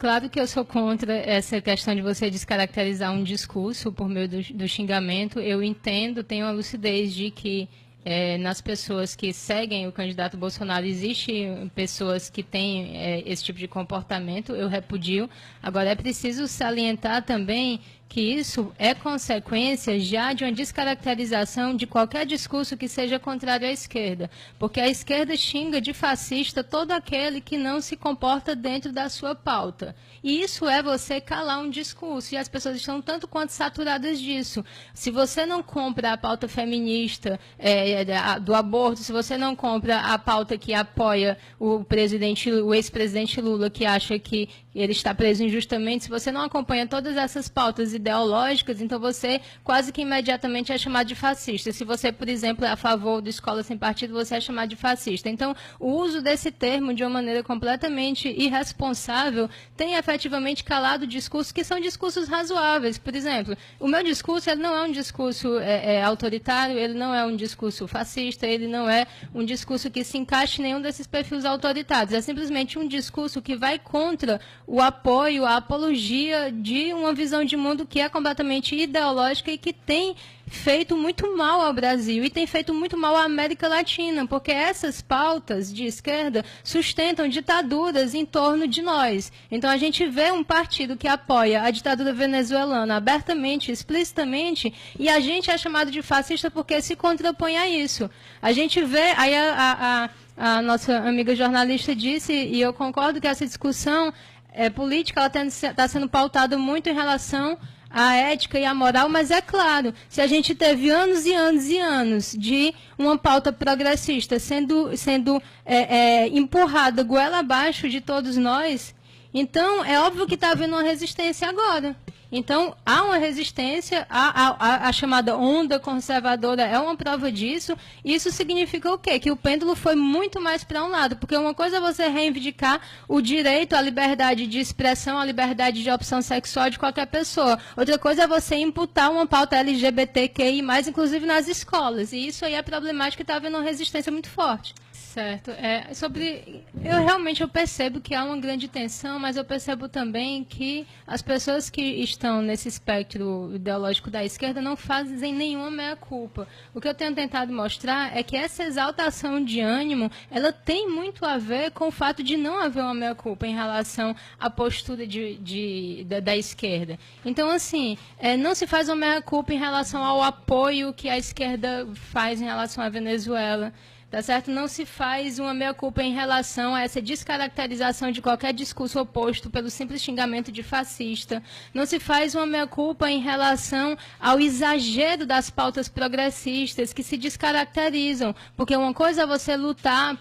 claro que eu sou contra essa questão de você descaracterizar um discurso por meio do xingamento. Eu entendo, tenho a lucidez de que nas pessoas que seguem o candidato Bolsonaro, existem pessoas que têm esse tipo de comportamento, eu repudio. Agora, é preciso salientar também que isso é consequência já de uma descaracterização de qualquer discurso que seja contrário à esquerda. Porque a esquerda xinga de fascista todo aquele que não se comporta dentro da sua pauta. E isso é você calar um discurso. E as pessoas estão tanto quanto saturadas disso. Se você não compra a pauta feminista do aborto, se você não compra a pauta que apoia o ex-presidente Lula, que acha que ele está preso injustamente, se você não acompanha todas essas pautas ideológicas, então você quase que imediatamente é chamado de fascista. Se você, por exemplo, é a favor do Escola Sem Partido, você é chamado de fascista. Então, o uso desse termo de uma maneira completamente irresponsável tem efetivamente calado discursos que são discursos razoáveis. Por exemplo, o meu discurso ele não é um discurso autoritário, ele não é um discurso fascista, ele não é um discurso que se encaixe em nenhum desses perfis autoritários. É simplesmente um discurso que vai contra o apoio, a apologia de uma visão de mundo que é completamente ideológica e que tem feito muito mal ao Brasil e tem feito muito mal à América Latina, porque essas pautas de esquerda sustentam ditaduras em torno de nós. Então a gente vê um partido que apoia a ditadura venezuelana abertamente, explicitamente, e a gente é chamado de fascista porque se contrapõe a isso. A gente vê, aí a nossa amiga jornalista disse, e eu concordo que essa discussão política ela está sendo pautada muito em relação à ética e à moral, mas é claro, se a gente teve anos e anos e anos de uma pauta progressista sendo empurrada goela abaixo de todos nós, então é óbvio que está havendo uma resistência agora. Então, há uma resistência, a chamada onda conservadora é uma prova disso. Isso significa o quê? Que o pêndulo foi muito mais para um lado, porque uma coisa é você reivindicar o direito à liberdade de expressão, à liberdade de opção sexual de qualquer pessoa. Outra coisa é você imputar uma pauta LGBTQI+, inclusive nas escolas. E isso aí é problemático e está havendo uma resistência muito forte. Certo. Eu percebo que há uma grande tensão, mas eu percebo também que as pessoas que estão nesse espectro ideológico da esquerda não fazem nenhuma meia-culpa. O que eu tenho tentado mostrar é que essa exaltação de ânimo, ela tem muito a ver com o fato de não haver uma meia-culpa em relação à postura da esquerda. Então, assim, não se faz uma meia-culpa em relação ao apoio que a esquerda faz em relação à Venezuela. Tá certo? Não se faz uma meia-culpa em relação a essa descaracterização de qualquer discurso oposto pelo simples xingamento de fascista. Não se faz uma meia-culpa em relação ao exagero das pautas progressistas que se descaracterizam. Porque uma coisa é você lutar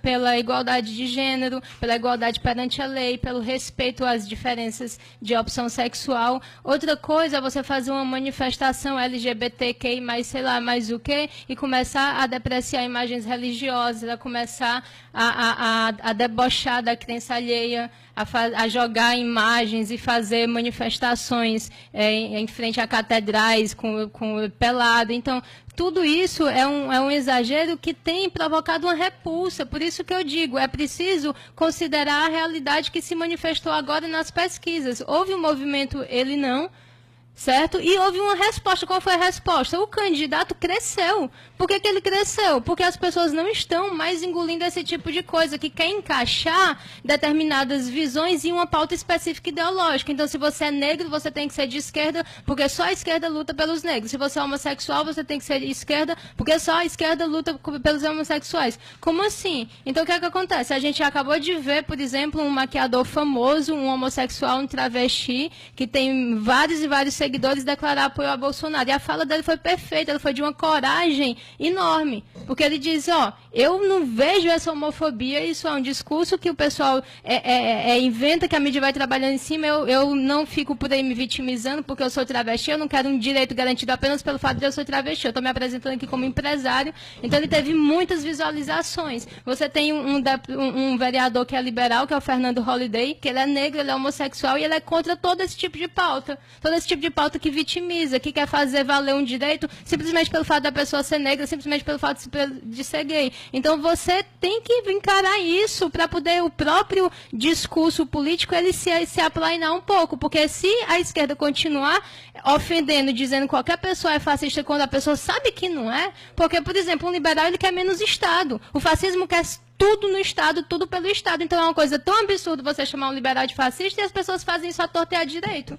pela igualdade de gênero, pela igualdade perante a lei, pelo respeito às diferenças de opção sexual. Outra coisa é você fazer uma manifestação LGBTQI, sei lá, mais o quê, e começar a depreciar imagens religiosas, a começar a debochar da crença alheia, a jogar imagens e fazer manifestações em frente a catedrais com pelado. Então, tudo isso é um exagero que tem provocado uma repulsa. Por isso que eu digo, é preciso considerar a realidade que se manifestou agora nas pesquisas. Houve um movimento, ele não, certo? E houve uma resposta. Qual foi a resposta? O candidato cresceu. Por que ele cresceu? Porque as pessoas não estão mais engolindo esse tipo de coisa, que quer encaixar determinadas visões em uma pauta específica ideológica. Então, se você é negro, você tem que ser de esquerda, porque só a esquerda luta pelos negros. Se você é homossexual, você tem que ser de esquerda, porque só a esquerda luta pelos homossexuais. Como assim? Então, o que é que acontece? A gente acabou de ver, por exemplo, um maquiador famoso, um homossexual, um travesti, que tem vários e vários seguidores, declarar apoio a Bolsonaro. E a fala dele foi perfeita, ela foi de uma coragem enorme, porque ele diz, eu não vejo essa homofobia, isso é um discurso que o pessoal inventa, que a mídia vai trabalhando em cima, eu não fico por aí me vitimizando porque eu sou travesti, eu não quero um direito garantido apenas pelo fato de eu ser travesti, eu estou me apresentando aqui como empresário. Então ele teve muitas visualizações. Você tem um vereador que é liberal, que é o Fernando Holliday, que ele é negro, ele é homossexual e ele é contra todo esse tipo de pauta. Todo esse tipo de pauta que vitimiza, que quer fazer valer um direito simplesmente pelo fato da pessoa ser negra, simplesmente pelo fato de ser gay. Então você tem que encarar isso para poder o próprio discurso político ele se aplainar um pouco, porque se a esquerda continuar ofendendo, dizendo que qualquer pessoa é fascista quando a pessoa sabe que não é, porque, por exemplo, um liberal ele quer menos Estado, o fascismo quer tudo no Estado, tudo pelo Estado, então é uma coisa tão absurda você chamar um liberal de fascista e as pessoas fazem isso à torta e à direito.